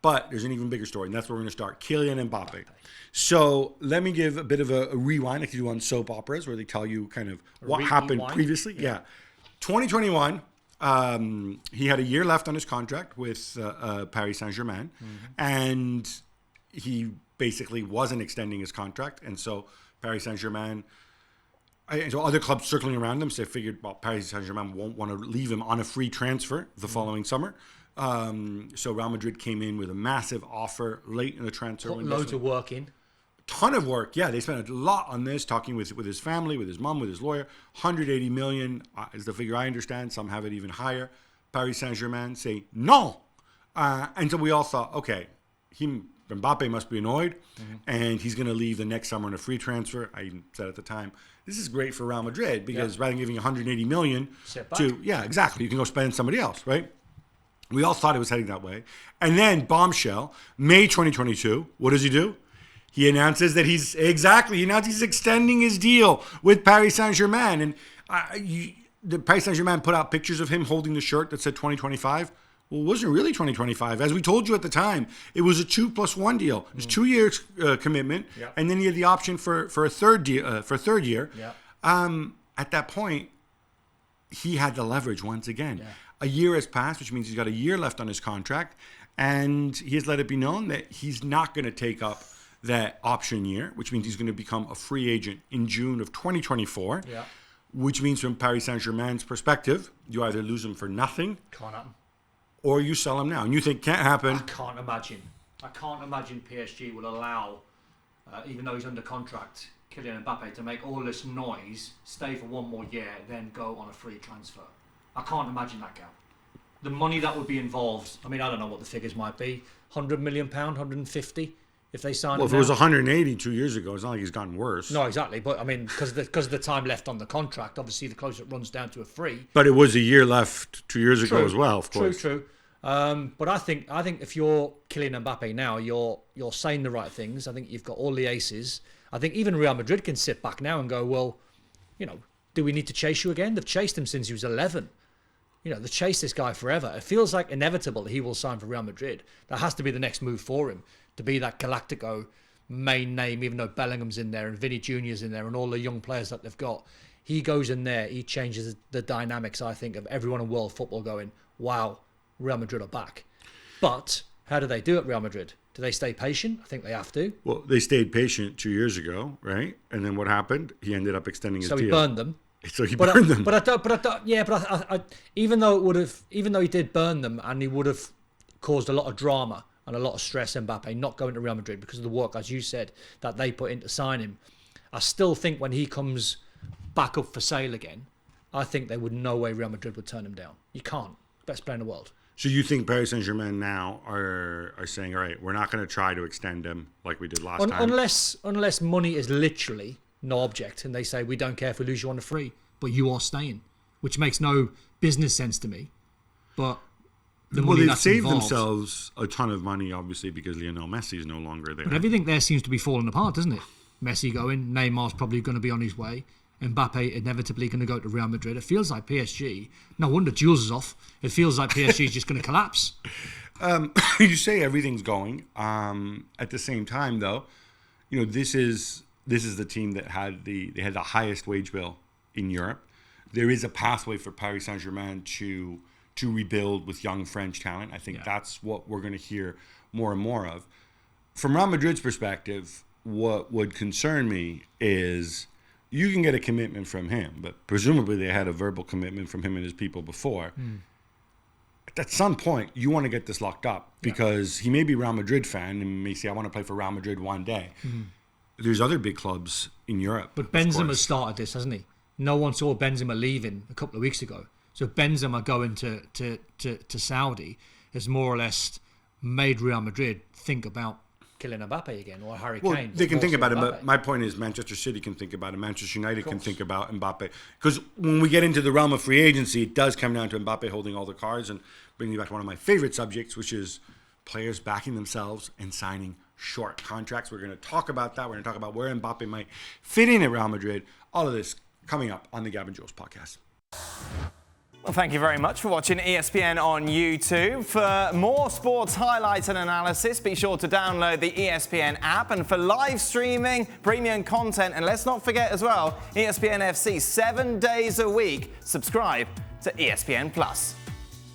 But there's an even bigger story, and that's where we're going to start. Kylian Mbappe. So let me give a bit of a rewind, like you do on soap operas, where they tell you kind of what happened previously. Yeah. 2021, he had a year left on his contract with Paris Saint-Germain, and he basically wasn't extending his contract. And so Paris Saint-Germain, and so other clubs circling around him, so they figured, well, Paris Saint-Germain won't want to leave him on a free transfer the following summer. So Real Madrid came in with a massive offer late in the transfer window. Loads of work in. Ton of work. Yeah, they spent a lot on this, talking with his family, with his mom, with his lawyer. 180 million is the figure I understand. Some have it even higher. Paris Saint-Germain say no. And so we all thought, okay, Mbappe must be annoyed, and he's going to leave the next summer on a free transfer. I even said at the time, this is great for Real Madrid because rather than giving 180 million exactly, you can go spend somebody else, right? We all thought it was heading that way. And then, bombshell, May 2022, what does he do? He announces that he's extending his deal with Paris Saint-Germain. And the Paris Saint-Germain put out pictures of him holding the shirt that said 2025. Well, it wasn't really 2025. As we told you at the time, it was a 2+1 deal. It was 2 years commitment, and then he had the option for a third year. At that point, he had the leverage once again. A year has passed, which means he's got a year left on his contract, and he has let it be known that he's not going to take up that option year, which means he's going to become a free agent in June of 2024, which means from Paris Saint-Germain's perspective, you either lose him for nothing, or you sell him now. And you think can't happen. I can't imagine PSG will allow, even though he's under contract, Kylian Mbappe to make all this noise, stay for one more year, then go on a free transfer. I can't imagine that gap. The money that would be involved, I mean, I don't know what the figures might be, £100 million, 150 if they sign him. Well, if it was 180 2 years ago, it's not like he's gotten worse. No, exactly. But I mean, because of the time left on the contract, obviously the closer it runs down to a free. But it was a year left 2 years ago as well, of course. True. But I think if you're Kylian Mbappe now, you're saying the right things. I think you've got all the aces. I think even Real Madrid can sit back now and go, well, do we need to chase you again? They've chased him since he was 11. They chased this guy forever. It feels like inevitable that he will sign for Real Madrid. That has to be the next move for him, to be that Galactico main name, even though Bellingham's in there and Vinny Jr.'s in there and all the young players that they've got. He goes in there, he changes the dynamics, I think, of everyone in world football going, wow, Real Madrid are back. But how do they do at Real Madrid? Do they stay patient? I think they have to. Well, they stayed patient 2 years ago, right? And then what happened? He ended up extending his deal. So he burned them. So he burned them. Even though he did burn them, and he would have caused a lot of drama and a lot of stress, Mbappe not going to Real Madrid because of the work, as you said, that they put in to sign him. I still think when he comes back up for sale again, I think they would no way Real Madrid would turn him down. You can't. Best player in the world. So you think Paris Saint-Germain now are saying, all right, we're not going to try to extend him like we did last time? Unless money is literally no object, and they say, we don't care if we lose you on a free, but you are staying, which makes no business sense to me. But they've saved themselves a ton of money, obviously, because Lionel Messi is no longer there. But everything there seems to be falling apart, doesn't it? Messi going, Neymar's probably going to be on his way, Mbappe inevitably going to go to Real Madrid. It feels like PSG. No wonder Jules is off. It feels like PSG is just going to collapse. You say everything's going. At the same time, though, this is the team that had the highest wage bill in Europe. There is a pathway for Paris Saint-Germain to rebuild with young French talent. I think that's what we're going to hear more and more of. From Real Madrid's perspective, what would concern me is you can get a commitment from him, but presumably they had a verbal commitment from him and his people before. At some point, you want to get this locked up because he may be a Real Madrid fan and may say, I want to play for Real Madrid one day. There's other big clubs in Europe. But Benzema started this, hasn't he? No one saw Benzema leaving a couple of weeks ago. So Benzema going to Saudi has more or less made Real Madrid think about Kylian Mbappe again, or Harry Kane. They can think about it, but my point is Manchester City can think about it. Manchester United can think about Mbappe. Because when we get into the realm of free agency, it does come down to Mbappe holding all the cards, and bringing you back to one of my favorite subjects, which is players backing themselves and signing short contracts. We're going to talk about that. We're going to talk about where Mbappe might fit in at Real Madrid. All of this coming up on the Gab and Jules podcast. Well, thank you very much for watching ESPN on YouTube. For more sports highlights and analysis, be sure to download the ESPN app. And for live streaming, premium content, and let's not forget as well, ESPN FC 7 days a week. Subscribe to ESPN Plus.